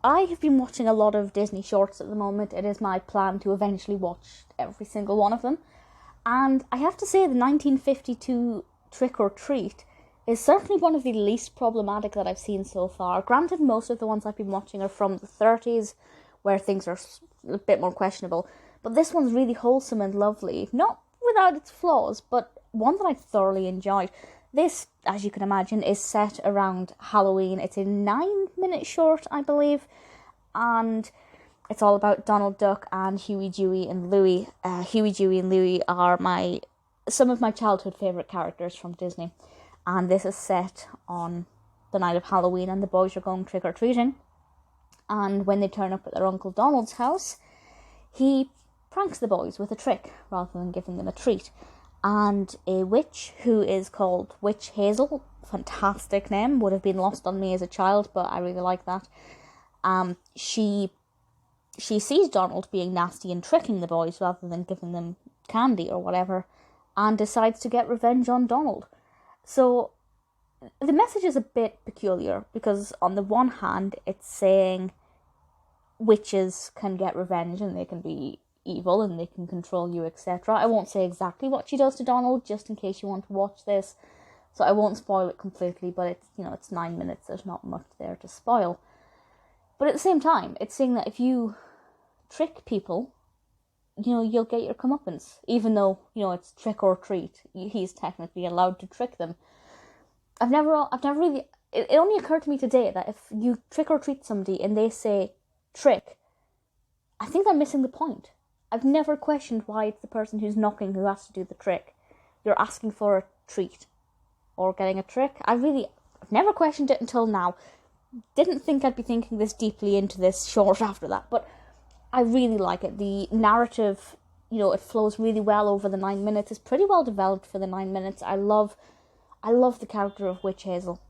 I have been watching a lot of Disney shorts at the moment. It is my plan to eventually watch every single one of them. And I have to say the 1952 Trick or Treat is certainly one of the least problematic that I've seen so far. Granted, most of the ones I've been watching are from the 30s, where things are a bit more questionable. But this one's really wholesome and lovely. Not without its flaws, but one that I thoroughly enjoyed. This, as you can imagine, is set around Halloween. It's a 9-minute short, I believe, and it's all about Donald Duck and Huey, Dewey, and Louie. Huey, Dewey, and Louie are some of my childhood favourite characters from Disney, and this is set on the night of Halloween, and the boys are going trick-or-treating, and when they turn up at their Uncle Donald's house, he pranks the boys with a trick rather than giving them a treat. And a witch who is called Witch Hazel, fantastic name, would have been lost on me as a child, but I really like that. She sees Donald being nasty and tricking the boys rather than giving them candy or whatever, and decides to get revenge on Donald. So the message is a bit peculiar, because on the one hand it's saying witches can get revenge and they can be evil and they can control you, etc. I won't say exactly what she does to Donald, just in case you want to watch this, so I won't spoil it completely, but it's 9 minutes, there's not much there to spoil. But at the same time, it's saying that if you trick people, you'll get your comeuppance, even though, it's trick or treat. He's technically allowed to trick them. I've never really, it only occurred to me today that if you trick or treat somebody and they say trick, I think they're missing the point. I've never questioned why it's the person who's knocking who has to do the trick. You're asking for a treat or getting a trick. I've never questioned it until now. Didn't think I'd be thinking this deeply into this short after that, but I really like it. The narrative, it flows really well over the 9 minutes. It's pretty well developed for the 9 minutes. I love the character of Witch Hazel.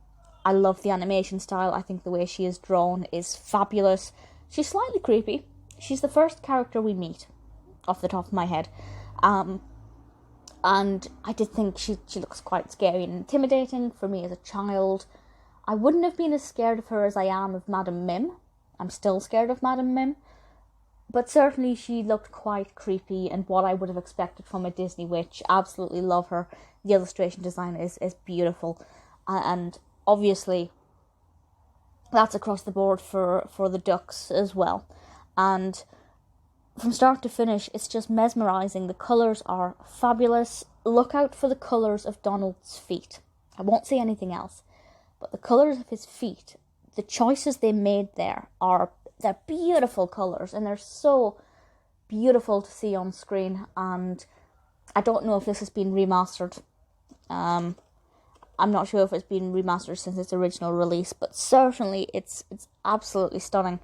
I love the animation style. I think the way she is drawn is fabulous. She's slightly creepy. She's the first character we meet, off the top of my head, and I did think she looks quite scary and intimidating for me as a child. I wouldn't have been as scared of her as I am of Madam Mim. I'm still scared of Madam Mim, but certainly she looked quite creepy and what I would have expected from a Disney witch. Absolutely love her. The illustration design is beautiful, and obviously that's across the board for the ducks as well, and from start to finish, it's just mesmerising. The colours are fabulous. Look out for the colours of Donald's feet. I won't say anything else. But the colours of his feet, the choices they made they're beautiful colours. And they're so beautiful to see on screen. And I don't know if this has been remastered. I'm not sure if it's been remastered since its original release. But certainly it's absolutely stunning.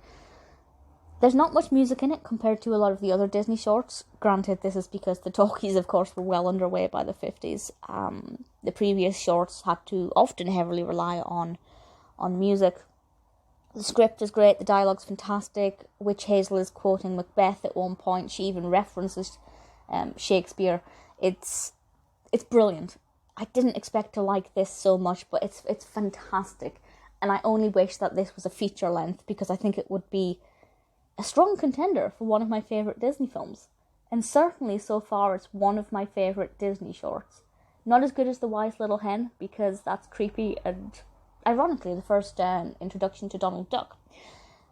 There's not much music in it compared to a lot of the other Disney shorts. Granted, this is because the talkies, of course, were well underway by the 50s. The previous shorts had to often heavily rely on music. The script is great, the dialogue's fantastic. Witch Hazel is quoting Macbeth at one point. She even references Shakespeare. It's brilliant. I didn't expect to like this so much, but it's fantastic. And I only wish that this was a feature length, because I think it would be a strong contender for one of my favourite Disney films. And certainly, so far, it's one of my favourite Disney shorts. Not as good as The Wise Little Hen, because that's creepy and, ironically, the first introduction to Donald Duck.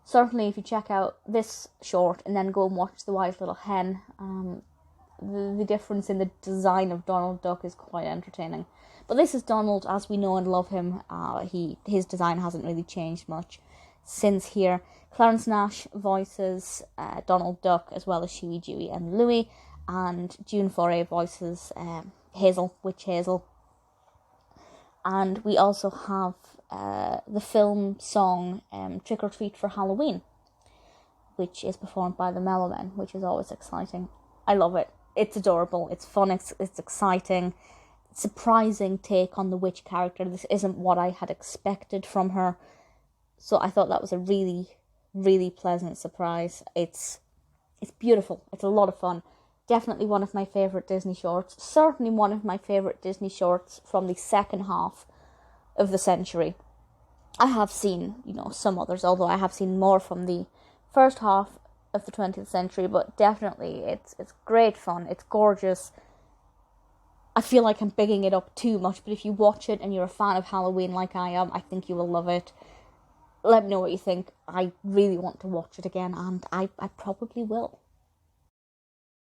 Certainly, if you check out this short and then go and watch The Wise Little Hen, the difference in the design of Donald Duck is quite entertaining. But this is Donald as we know and love him. His design hasn't really changed much since here. Clarence Nash voices Donald Duck, as well as Huey, Dewey, and Louie, and June Foray voices Hazel, Witch Hazel. And we also have the film song Trick or Treat for Halloween, which is performed by the Mellow Men, which is always exciting. I love it. It's adorable, it's fun, it's exciting, surprising take on the witch character. This isn't what I had expected from her, so I thought that was a really, really pleasant surprise. It's beautiful, it's a lot of fun. Definitely one of my favourite Disney shorts, certainly one of my favourite Disney shorts from the second half of the century. I have seen, some others, although I have seen more from the first half of the 20th century, but definitely it's great fun, it's gorgeous. I feel like I'm bigging it up too much, but if you watch it and you're a fan of Halloween like I am, I think you will love it. Let me know what you think. I really want to watch it again, and I probably will.